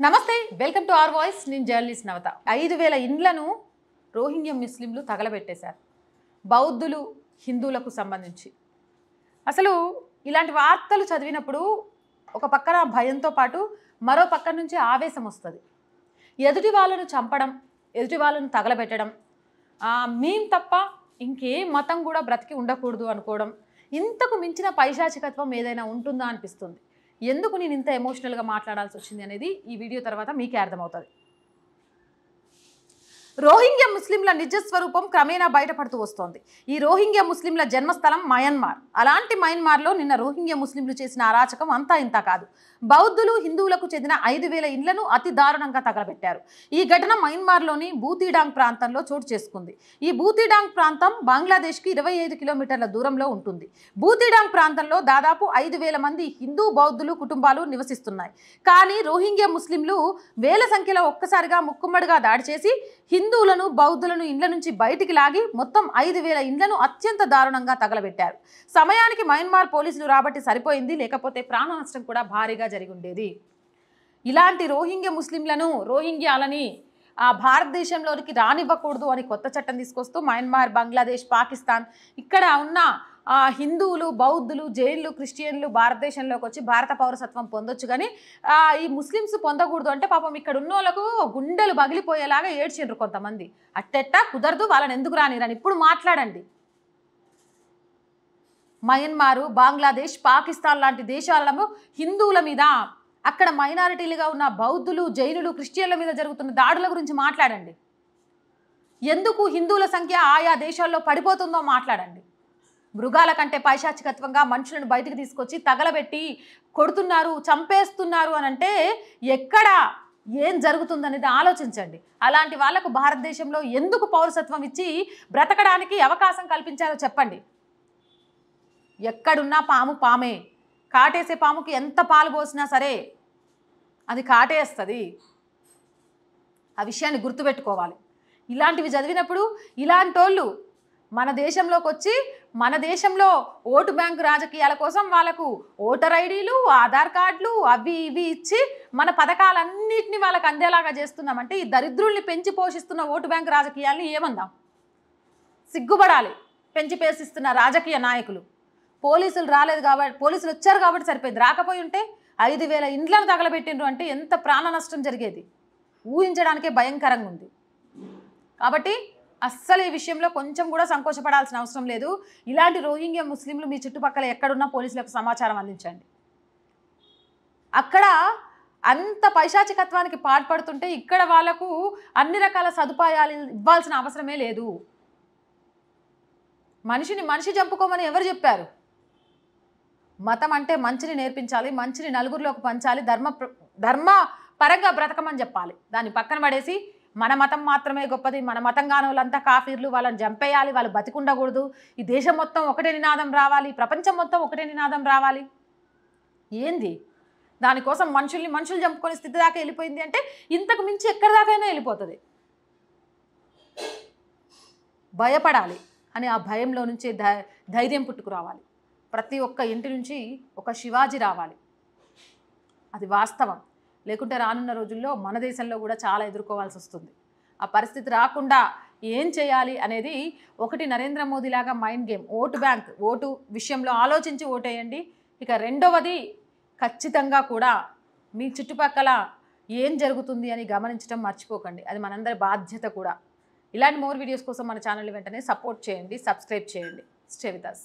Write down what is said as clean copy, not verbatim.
నమస్తే, welcome to our voice. నేను journalist నవత. 5000 ఇండ్లను రోహింగ్యా ముస్లింలు తగలబెట్టేశారు, బౌద్ధులు హిందువులకు సంబంధించి. అసలు ఇలాంటి వార్తలు చదివినప్పుడు ఒక పక్కన భయంతో పాటు మరో పక్క నుంచి ఆవేశం వస్తుంది. ఎదుటి వాళ్ళను చంపడం, ఎదుటి వాళ్ళను తగలబెట్టడం, మేము తప్ప ఇంకే మతం కూడా బ్రతికి ఉండకూడదు అనుకోవడం, ఇంతకు మించిన పైశాచికత్వం ఏదైనా ఉంటుందా అనిపిస్తుంది. ఎందుకు నేను ఇంత ఎమోషనల్గా మాట్లాడాల్సి వచ్చింది అనేది ఈ వీడియో తర్వాత మీకే అర్థమవుతుంది. రోహింగ్యా ముస్లింల నిజ స్వరూపం క్రమేణా బయటపడుతూ వస్తోంది. ఈ రోహింగ్యా ముస్లింల జన్మస్థలం మయన్మార్. అలాంటి మయన్మార్లో నిన్న రోహింగ్యా ముస్లింలు చేసిన అరాచకం అంతా ఇంత కాదు. బౌద్ధులు హిందువులకు చెందిన 5000 ఇండ్లను అతి దారుణంగా తగలబెట్టారు. ఈ ఘటన మయన్మార్లోని బూతిడాంగ్ ప్రాంతంలో చోటు చేసుకుంది. ఈ బూతిడాంగ్ ప్రాంతం బంగ్లాదేశ్కి 25 కిలోమీటర్ల దూరంలో ఉంటుంది. బూతిడాంగ్ ప్రాంతంలో దాదాపు 5000 మంది హిందూ బౌద్ధులు కుటుంబాలు నివసిస్తున్నాయి. కానీ రోహింగ్యా ముస్లింలు వేల సంఖ్యలో ఒక్కసారిగా ముక్కుమ్మడిగా దాడి చేసి హిందువులను బౌద్ధులను ఇండ్ల నుంచి బయటికి లాగి మొత్తం 5000 ఇండ్లను అత్యంత దారుణంగా తగలబెట్టారు. సమయానికి మయన్మార్ పోలీసులు రాబట్టి సరిపోయింది, లేకపోతే ప్రాణ నష్టం కూడా భారీగా జరిగి ఉండేది. ఇలాంటి రోహింగ్యా ముస్లింలను, రోహింగ్యాలని భారతదేశంలోనికి రానివ్వకూడదు అని కొత్త చట్టం తీసుకొస్తూ మయన్మార్, బంగ్లాదేశ్, పాకిస్తాన్ ఇక్కడ ఉన్న హిందువులు, బౌద్ధులు, జైన్లు, క్రిస్టియన్లు భారతదేశంలోకి వచ్చి భారత పౌరసత్వం పొందొచ్చు, కానీ ఈ ముస్లిమ్స్ పొందకూడదు అంటే పాపం ఇక్కడ ఉన్న వాళ్ళకు గుండెలు పగిలిపోయేలాగా ఏడ్చిండ్రు కొంతమంది. అట్టెట్టా కుదరదు, వాళ్ళని ఎందుకు రానిరని ఇప్పుడు మాట్లాడండి. మయన్మారు, బంగ్లాదేశ్, పాకిస్తాన్ లాంటి దేశాలలో హిందువుల మీద, అక్కడ మైనారిటీలుగా ఉన్న బౌద్ధులు, జైనులు, క్రిస్టియన్ల మీద జరుగుతున్న దాడుల గురించి మాట్లాడండి. ఎందుకు హిందువుల సంఖ్య ఆయా దేశాల్లో పడిపోతుందో మాట్లాడండి. మృగాల కంటే పైశాచికత్వంగా మనుషులను బయటికి తీసుకొచ్చి తగలబెట్టి కొడుతున్నారు, చంపేస్తున్నారు అని అంటే ఎక్కడ ఏం జరుగుతుందనేది ఆలోచించండి. అలాంటి వాళ్లకు భారతదేశంలో ఎందుకు పౌరసత్వం ఇచ్చి బ్రతకడానికి అవకాశం కల్పించారో చెప్పండి. ఎక్కడున్నా పాము పామే. కాటేసే పాముకి ఎంత పాలు పోసినా సరే అది కాటేస్తుంది. ఆ విషయాన్ని గుర్తుపెట్టుకోవాలి. ఇలాంటివి చదివినప్పుడు ఇలాంటి వాళ్ళు మన దేశంలోకి వచ్చి మన దేశంలో ఓటు బ్యాంకు రాజకీయాల కోసం వాళ్ళకు ఓటర్ ఐడీలు, ఆధార్ కార్డులు అవి ఇవి ఇచ్చి మన పథకాలన్నింటినీ వాళ్ళకి అందేలాగా చేస్తున్నామంటే ఈ దరిద్రుల్ని పెంచి పోషిస్తున్న ఓటు బ్యాంకు రాజకీయాల్ని ఏమందాం? సిగ్గుపడాలి. పెంచి పోషిస్తున్న రాజకీయ నాయకులు. పోలీసులు రాలేదు కాబట్టి, పోలీసులు వచ్చారు కాబట్టి సరిపోయింది. రాకపోయి ఉంటే 5000 ఇండ్లను తగలబెట్టిండ్రు అంటే ఎంత ప్రాణ నష్టం జరిగేది ఊహించడానికే భయంకరంగా ఉంది. కాబట్టి అస్సలు ఈ విషయంలో కొంచెం కూడా సంకోచపడాల్సిన అవసరం లేదు. ఇలాంటి రోహింగ్యా ముస్లింలు మీ చుట్టుపక్కల ఎక్కడున్నా పోలీసులకు సమాచారం అందించండి. అక్కడ అంత పైశాచికత్వానికి పాల్పడుతుంటే ఇక్కడ వాళ్లకు అన్ని రకాల సదుపాయాలు ఇవ్వాల్సిన అవసరమే లేదు. మనిషిని మనిషి చంపుకోమని ఎవరు చెప్పారు? మతం అంటే మంచిని నేర్పించాలి, మంచిని నలుగురిలోకి పంచాలి, ధర్మ పరంగా బ్రతకమని చెప్పాలి. దాన్ని పక్కన పడేసి మన మతం మాత్రమే గొప్పది, మన మతం కాని వాళ్ళంతా కాఫీర్లు, వాళ్ళని చంపేయాలి, వాళ్ళు బతికుండకూడదు, ఈ దేశం మొత్తం ఒకటే నినాదం రావాలి, ప్రపంచం మొత్తం ఒకటే నినాదం రావాలి. ఏంది? దానికోసం మనుషులు చంపుకునే స్థితి దాకా వెళ్ళిపోయింది అంటే ఇంతకు మించి ఎక్కడి దాకైనా వెళ్ళిపోతుంది. భయపడాలి అని ఆ భయంలో నుంచే ధైర్యం పుట్టుకురావాలి. ప్రతి ఒక్క ఇంటి నుంచి ఒక శివాజీ రావాలి. అది వాస్తవం. లేకుంటే రానున్న రోజుల్లో మన దేశంలో కూడా చాలా ఎదుర్కోవాల్సి వస్తుంది. ఆ పరిస్థితి రాకుండా ఏం చేయాలి అనేది ఒకటి, నరేంద్ర మోదీ లాగా mind game, vote bank, vote విషయంలో ఆలోచించి ఓటేయండి. ఇక రెండవది, ఖచ్చితంగా కూడా మీ చుట్టుపక్కల ఏం జరుగుతుంది అని గమనించడం మర్చిపోకండి. అది మనందరి బాధ్యత కూడా. ఇలాంటి మోర్ వీడియోస్ కోసం మన ఛానల్ వెంటనే సపోర్ట్ చేయండి, సబ్స్క్రైబ్ చేయండి. Stay with us.